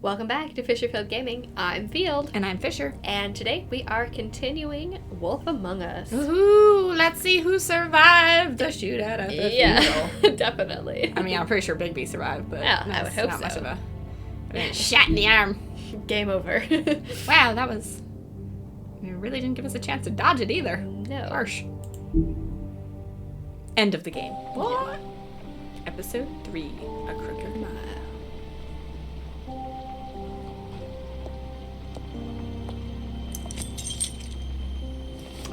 Welcome back to Fisherfield Gaming. I'm Field. And I'm Fisher. And today we are continuing Wolf Among Us. Ooh, let's see who survived the shootout at the funeral. Definitely. I mean, I'm pretty sure Bigby survived, but yeah, I would hope not so. Much of a shot in the arm. Game over. Wow, that was... You really didn't give us a chance to dodge it either. No. Harsh. End of the game. What? Episode 3, A Crooked Mile.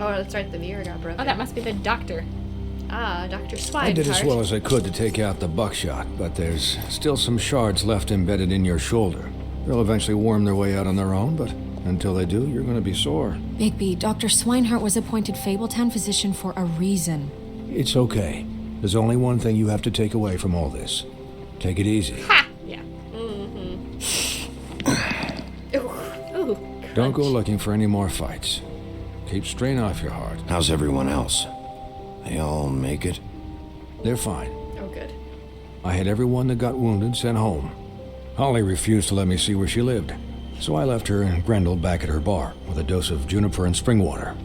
Oh, that's right, the mirror got broken. Oh, that must be the doctor. Ah, Dr. Swinehart. I did as well as I could to take out the buckshot, but there's still some shards left embedded in your shoulder. They'll eventually worm their way out on their own, but until they do, you're going to be sore. Bigby, Dr. Swinehart was appointed Fabletown physician for a reason. It's okay. There's only one thing you have to take away from all this. Take it easy. Ha! Yeah. Ooh. Don't go looking for any more fights. Keep strain off your heart. How's everyone else? They all make it? They're fine. Oh, good. I had everyone that got wounded sent home. Holly refused to let me see where she lived, so I left her and Grendel back at her bar with a dose of juniper and spring water.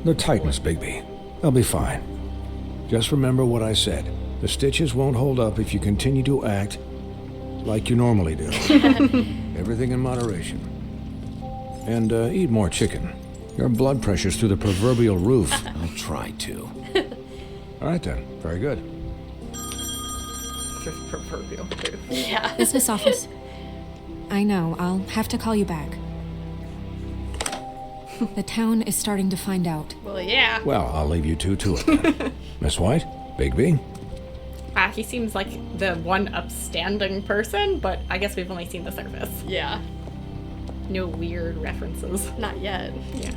They're Titans, Bigby. They'll be fine. Just remember what I said. The stitches won't hold up if you continue to act like you normally do. Everything in moderation. And eat more chicken. Your blood pressure's through the proverbial roof. I'll try to. All right then. Very good. Just proverbial proof. Yeah. Business office. I know, I'll have to call you back. The town is starting to find out. Well, yeah. Well, I'll leave you two to it then. Miss White? Bigby? He seems like the one upstanding person, but I guess we've only seen the surface. Yeah. No weird references. Not yet. Yeah.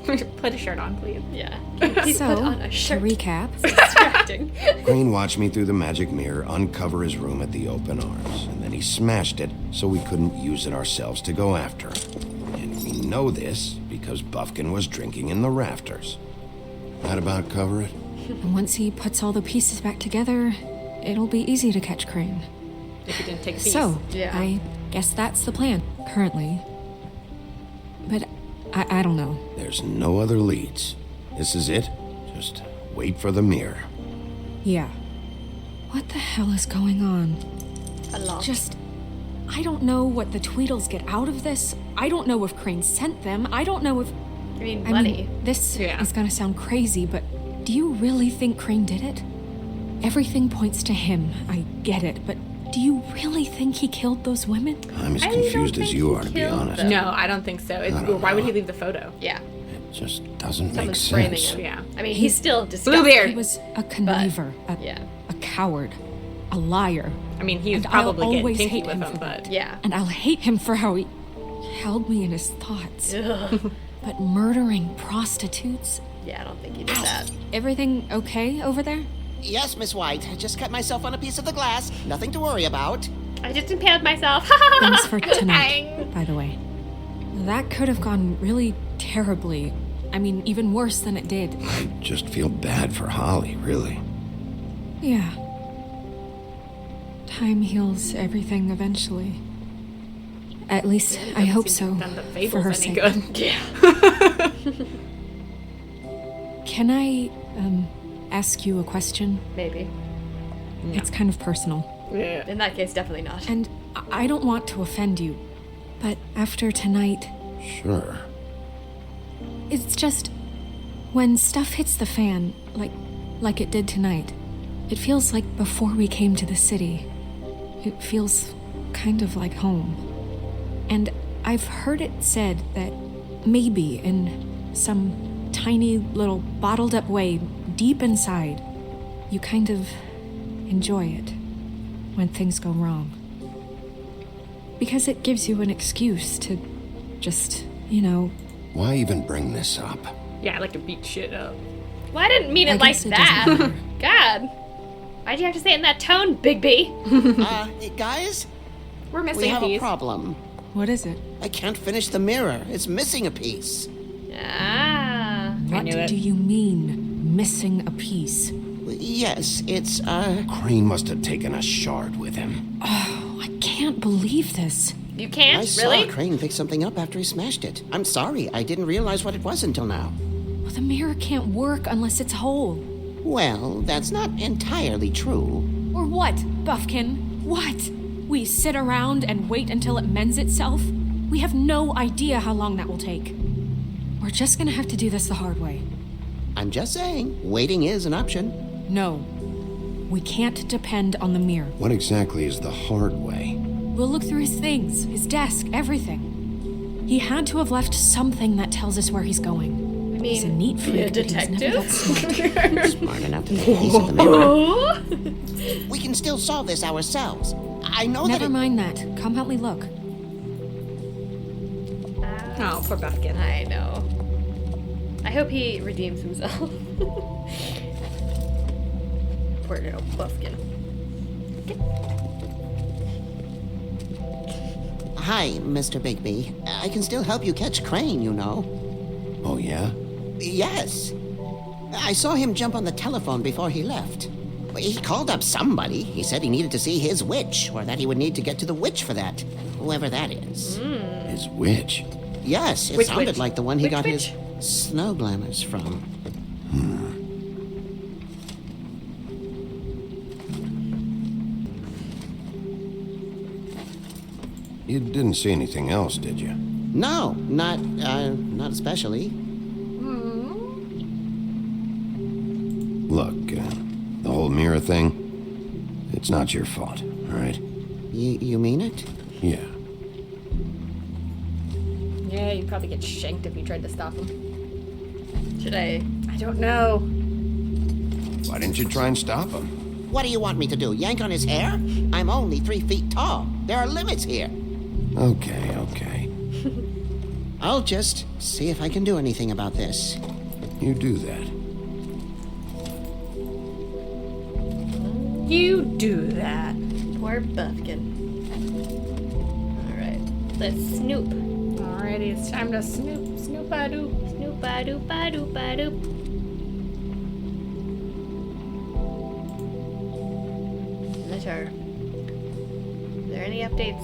Put a shirt on, please. Yeah. He So, put on a to shirt. recap, Distracting. Crane watched me through the magic mirror uncover his room at the open arms, and then he smashed it so we couldn't use it ourselves to go after him. And we know this because Buffkin was drinking in the rafters. That about cover it? and once he puts all the pieces back together, it'll be easy to catch Crane. If you didn't take a piece. So, Yeah. I guess that's the plan, currently. But I don't know. There's no other leads. This is it. Just wait for the mirror. Yeah. What the hell is going on? A lot. I don't know what the Tweedles get out of this. I don't know if Crane sent them. I don't know if... I mean, I money. mean, this Yeah. is gonna sound crazy, but do you really think Crane did it? Everything points to him. I get it, but do you really think he killed those women? I'm as I don't confused as think you he are, to be killed honest. them. No, I don't think so. Why would he leave the photo? Yeah. It just doesn't make Someone's framing sense. him. Yeah. I mean, he's still disgusting. Bluebeard. He was a conniver, Yeah. a coward, a liar, I mean, he was And I'll probably getting always kinky hate with him him, for but... Yeah. and I'll hate him for how he held me in his thoughts. Ugh. But murdering prostitutes? Yeah, I don't think he did that. Everything okay over there? Yes, Miss White. I just cut myself on a piece of the glass. Nothing to worry about. I just impaled myself. Thanks for tonight, by the way. That could have gone really terribly. I mean, even worse than it did. I just feel bad for Holly, really. Yeah. Time heals everything eventually. At least, I hope so. Done the For fables her any sake. good. Yeah. Can I, ask you a question? Maybe. It's kind of personal. Yeah. In that case, definitely not. And I don't want to offend you, but after tonight, Sure. it's just when stuff hits the fan, like it did tonight, it feels like before we came to the city. It feels kind of like home. And I've heard it said that maybe in some tiny little bottled up way deep inside, you kind of enjoy it when things go wrong. Because it gives you an excuse to just, Why even bring this up? Yeah, I like to beat shit up. Well, I didn't mean I it like guess it that. doesn't matter. God. Why'd you have to say it in that tone, Bigby? Hey, guys, We're we missing a have a piece. problem. What is it? I can't finish the mirror. It's missing a piece. Ah. What knew it. do you mean, missing a piece? Yes, it's, Crane must have taken a shard with him. I can't believe this. You can't? I Really? saw Crane pick something up after he smashed it. I'm sorry, I didn't realize what it was until now. Well, the mirror can't work unless it's whole. Well, that's not entirely true. Or what, Buffkin? What? We sit around and wait until it mends itself? We have no idea how long that will take. We're just gonna have to do this the hard way. I'm just saying, waiting is an option. No. We can't depend on the mirror. What exactly is the hard way? We'll look through his things, his desk, everything. He had to have left something that tells us where he's going. I He's a mean, neat be a freak, but he was never detective? that smart. Smart enough to make use of the mirror. We can still solve this ourselves. I know Never that mind that. Come help me look. Oh, poor Buffkin. I know. I hope he redeems himself. Poor little Buffkin. Hi, Mr. Bigby. I can still help you catch Crane, you know. Oh, yeah? Yes. I saw him jump on the telephone before he left. He called up somebody. He said he needed to see his witch, or that he would need to get to the witch for that. Whoever that is. His witch? Yes, it Which sounded witch? like the one he Which got witch? his snow glamours from. You didn't see anything else, did you? No, not especially. Look, the whole mirror thing, it's not your fault, all right? You mean it? Yeah. Yeah, you'd probably get shanked if you tried to stop him. Should I? I don't know. Why didn't you try and stop him? What do you want me to do? Yank on his hair? I'm only 3 feet tall. There are limits here. Okay, okay. I'll just see if I can do anything about this. You do that. You do that. Poor Buffkin. Alright. Let's snoop. Alrighty, it's time to snoop, snoop-a-doo. Snoop-a-doop-a-doop-a-doop. Letter. Are there any updates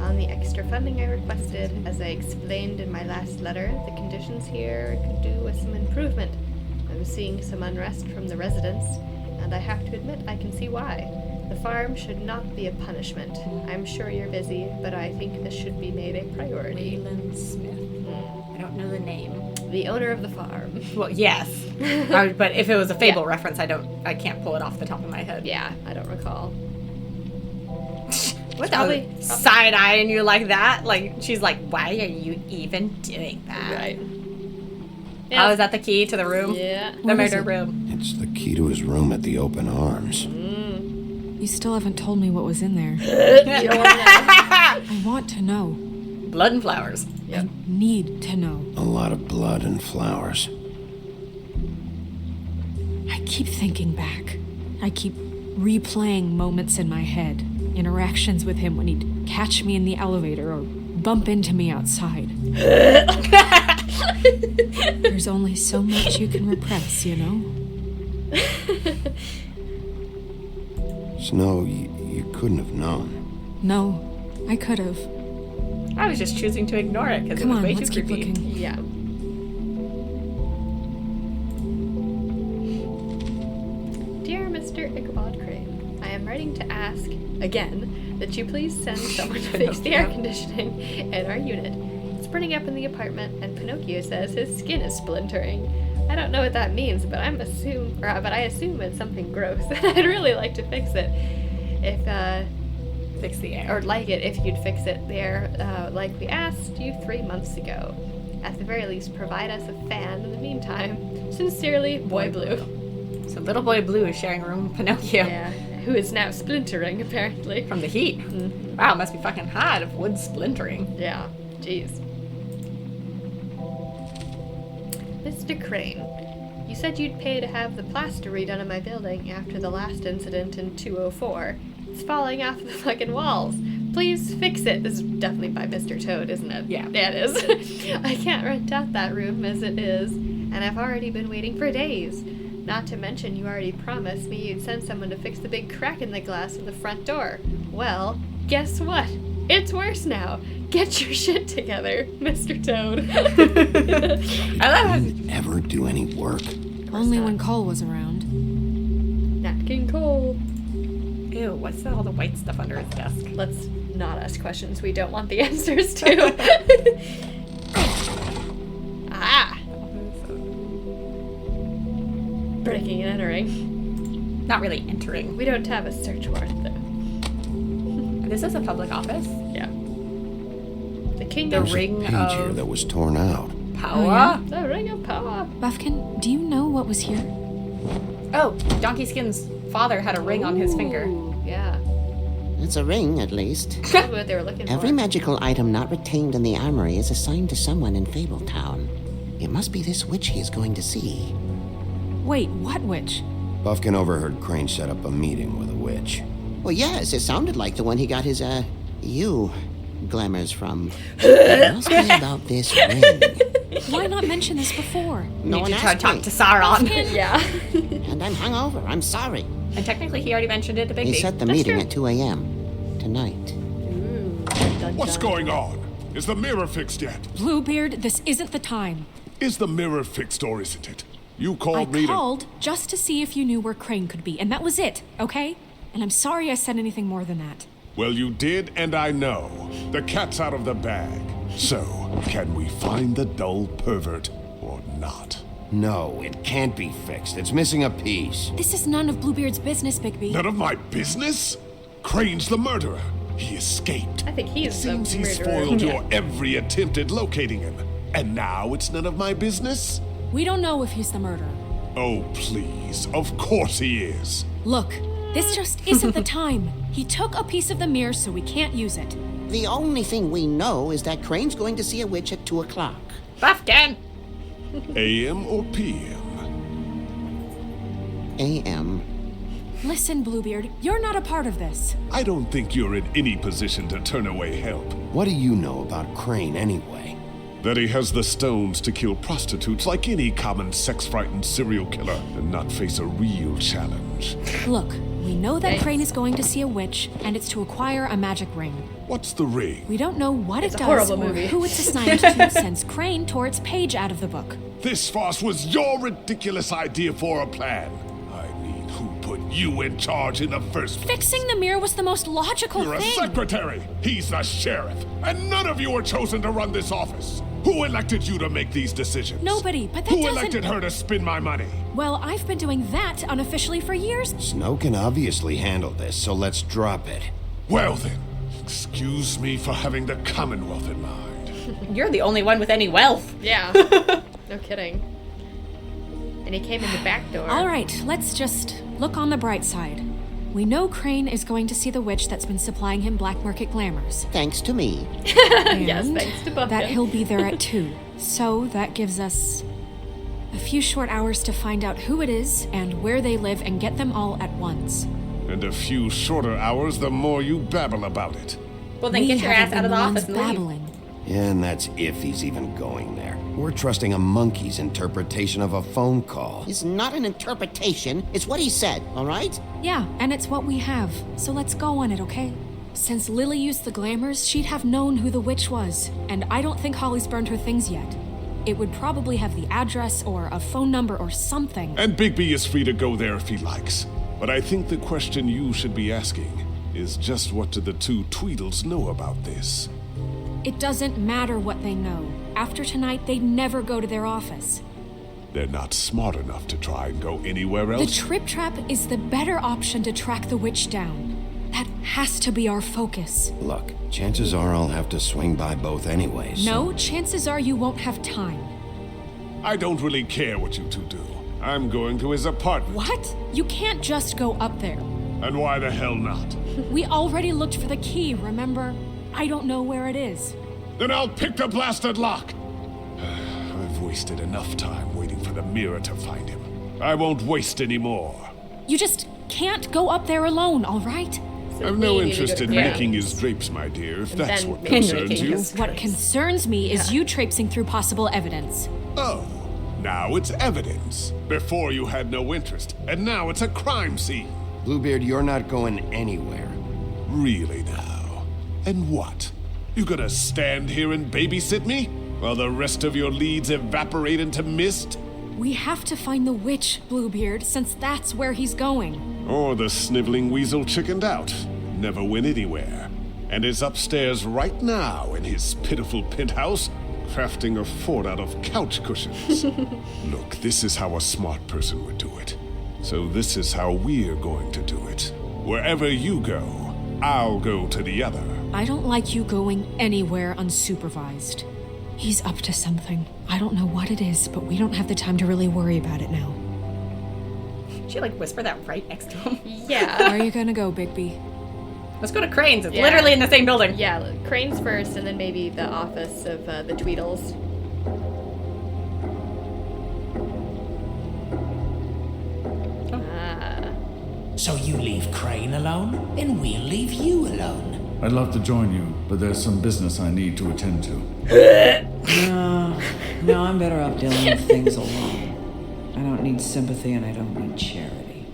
on the extra funding I requested? As I explained in my last letter, the conditions here could do with some improvement. I'm seeing some unrest from the residents, and I have to admit I can see why. The farm should not be a punishment. I'm sure you're busy, but I think this should be made a priority. Wayland Smith. I don't know the name. The owner of the farm. Well, yes. But if it was a Fable reference, I can't pull it off the top of my head. Yeah, I don't recall. What Probably- the side-eyeing you like that? Like, she's like, why are you even doing that? Right. Oh, is that the key to the room? Yeah. The What is murder it? room. It's the key to his room at the Open Arms. You still haven't told me what was in there. You don't wanna know. I want to know. Blood and flowers. Yep. Need to know. A lot of blood and flowers. I keep thinking back. I keep replaying moments in my head. Interactions with him when he'd catch me in the elevator or bump into me outside. There's only so much you can repress, you know? Snow, you couldn't have known. No, I could have. I was just choosing to ignore it because it Come was on, way let's too keep creepy. looking. Yeah. Dear Mr. Ichabod Crane, I am writing to ask, again, that you please send someone to fix the air conditioning in our unit. It's burning up in the apartment, and Pinocchio says his skin is splintering. I don't know what that means, but I assume it's something gross, and I'd really like to fix it. Fix the air. Or like it if you'd fix it there, like we asked you 3 months ago. At the very least, provide us a fan in the meantime. Sincerely, Boy Blue. So little boy Blue is sharing a room with Pinocchio Yeah, who is now splintering, apparently. from the heat. Wow, it must be fucking hot if wood's splintering. Yeah, jeez. Mr. Crane, you said you'd pay to have the plaster redone in my building after the last incident in 204. It's falling off the fucking walls. Please fix it. This is definitely by Mr. Toad, isn't it? Yeah. Yeah, it is. I can't rent out that room as it is, and I've already been waiting for days. Not to mention you already promised me you'd send someone to fix the big crack in the glass of the front door. Well, guess what? It's worse now. Get your shit together, Mr. Toad. I love how Ever do any work? Only when Cole was around. Nat King Cole. Ew, what's all the white stuff under his desk? Let's not ask questions we don't want the answers to. Ah! Breaking and entering. Not really entering. We don't have a search warrant, though. This is a public office. Yeah. The King The of Ring Page here of that was torn out. Power. The Ring of Power. Buffkin, do you know what was here? Oh, Donkey Skin's father had a ring on his finger. Ooh, yeah. It's a ring, at least. That's what they were looking Every for. magical item not retained in the armory is assigned to someone in Fabletown. It must be this witch he is going to see. Wait, what witch? Buffkin overheard Crane set up a meeting with a witch. Well, yes, it sounded like the one he got his, glamours from. It must be about this ring. Why not mention this before? No Need one to try to asked talk me, to Sauron. Yeah. and I'm hungover. I'm sorry. And technically, he already mentioned it to He Bigby. set the That's meeting true. at 2 a.m. tonight. Ooh, dun, What's dun. going on? Is the mirror fixed yet? Bluebeard, this isn't the time. Is the mirror fixed or isn't it? You I called me called just to see if you knew where Crane could be, and that was it, okay? And I'm sorry I said anything more than that. Well, you did, and I know. The cat's out of the bag. So, can we find the dull pervert or not? No, it can't be fixed. It's missing a piece. This is none of Bluebeard's business, Bigby. None of my business? Crane's the murderer. He escaped. I think he's the Seems he's murderer. foiled Yeah. your every attempt at locating him. And now it's none of my business? We don't know if he's the murderer. Oh, please. Of course he is. Look, this just isn't the time. He took a piece of the mirror, so we can't use it. The only thing we know is that Crane's going to see a witch at 2 o'clock. Buffkin! AM or PM? A.M. Listen, Bluebeard, you're not a part of this. I don't think you're in any position to turn away help. What do you know about Crane anyway? That he has the stones to kill prostitutes like any common sex-frightened serial killer and not face a real challenge. Look, we know that Thanks. Crane is going to see a witch, and it's to acquire a magic ring. What's the ring? We don't know what It's it a does horrible or movie. who it's assigned to since Crane tore its page out of the book. This farce was your ridiculous idea for a plan. I mean, who put you in charge in the first place? Fixing the mirror was the most logical You're a thing. secretary. He's the sheriff. And none of you were chosen to run this office. Who elected you to make these decisions? Nobody, but that Who doesn't... elected her to spend my money? Well, I've been doing that unofficially for years. Snow can obviously handle this, so let's drop it. Well then, excuse me for having the Commonwealth in mind. You're the only one with any wealth. Yeah. No kidding. And he came in the back door. All right, let's just look on the bright side. We know Crane is going to see the witch that's been supplying him black market glamours. Thanks to me. Yes, And thanks to Buffkin. that he'll be there at 2. So that gives us a few short hours to find out who it is and where they live and get them all at once. And a few shorter hours, the more you babble about it. Well, then We get your ass haven't out of the been office ones and leave. babbling. And that's if he's even going there. We're trusting a monkey's interpretation of a phone call. It's not an interpretation. It's what he said, all right? Yeah, and it's what we have. So let's go on it, okay? Since Lily used the glamours, she'd have known who the witch was. And I don't think Holly's burned her things yet. It would probably have the address or a phone number or something. And Bigby is free to go there if he likes. But I think the question you should be asking is just what do the two Tweedles know about this? It doesn't matter what they know. After tonight, they'd never go to their office. They're not smart enough to try and go anywhere The else. Trip Trap is the better option to track the witch down. That has to be our focus. Look, chances are I'll have to swing by both anyways. No, chances are you won't have time. I don't really care what you two do. I'm going to his apartment. What? You can't just go up there. And why the hell not? We already looked for the key, remember? I don't know where it is. Then I'll pick the blasted lock. I've wasted enough time waiting for the mirror to find him. I won't waste any more. You just can't go up there alone, all right? So I've we no need to go interest to in Crane's. making his drapes, my dear, if And that's then what making concerns making you. his- What concerns me is you traipsing through possible evidence. Oh, now it's evidence. Before you had no interest, and now it's a crime scene. Bluebeard, you're not going anywhere. Really now? And what? You gonna stand here and babysit me? While the rest of your leads evaporate into mist? We have to find the witch, Bluebeard, since that's where he's going. Or the sniveling weasel chickened out. Never went anywhere. And is upstairs right now in his pitiful penthouse, crafting a fort out of couch cushions. Look, this is how a smart person would do it. So this is how we're going to do it. Wherever you go, I'll go to the other. I don't like you going anywhere unsupervised. He's up to something. I don't know what it is, but we don't have the time to really worry about it now. She like whisper that right next to him. Yeah. Where are you gonna go, Bigby? Let's go to Crane's. It's Yeah. literally in the same building. Yeah, Crane's first, and then maybe the office of the Tweedles. So you leave Crane alone, and we'll leave you alone. I'd love to join you, but there's some business I need to attend to. No, I'm better off dealing with things alone. I don't need sympathy and I don't need charity.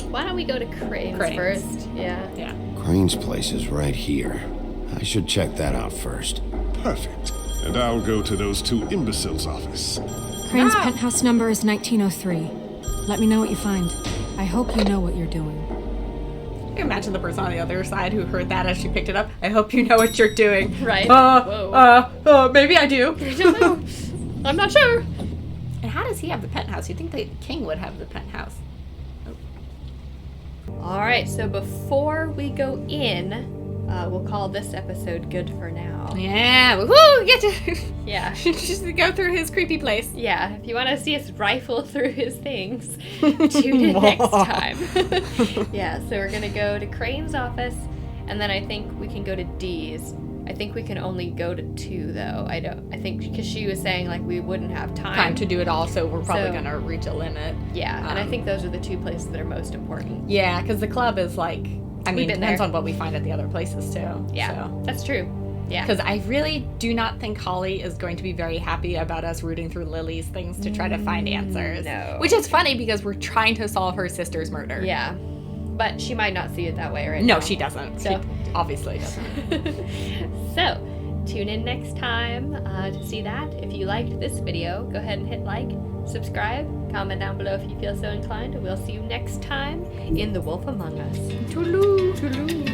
Why don't we go to Crane's first? Yeah. Yeah. Crane's place is right here. I should check that out first. Perfect. And I'll go to those two imbeciles' office. Crane's penthouse number is 1903. Let me know what you find. I hope you know what you're doing. Can you imagine the person on the other side who heard that as she picked it up? I hope you know what you're doing. Right. Maybe I do. I don't know. I'm not sure. And how does he have the penthouse? You'd think the king would have the penthouse. Alright, so before we go in, we'll call this episode good for now. Yeah, woohoo! Get to Yeah. just go through his creepy place. Yeah, if you want to see us rifle through his things, tune in next time. Yeah, so we're going to go to Crane's office, and then I think we can go to Dee's. I think we can only go to 2, though. I think because she was saying, like, we wouldn't have time To do it all, so we're probably So- going to reach a limit. Yeah, and I think those are the 2 places that are most important. Yeah, because the club is like, I mean, been depends there. on what we find at the other places, too. Yeah, that's true. Yeah. Because I really do not think Holly is going to be very happy about us rooting through Lily's things to try to find answers. No. Which is funny because we're trying to solve her sister's murder. Yeah. But she might not see it that way right No, now. she doesn't. So- She obviously doesn't. So, tune in next time to see that. If you liked this video, go ahead and hit like, subscribe, comment down below if you feel so inclined, and we'll see you next time in The Wolf Among Us. Toodaloo! Toodaloo!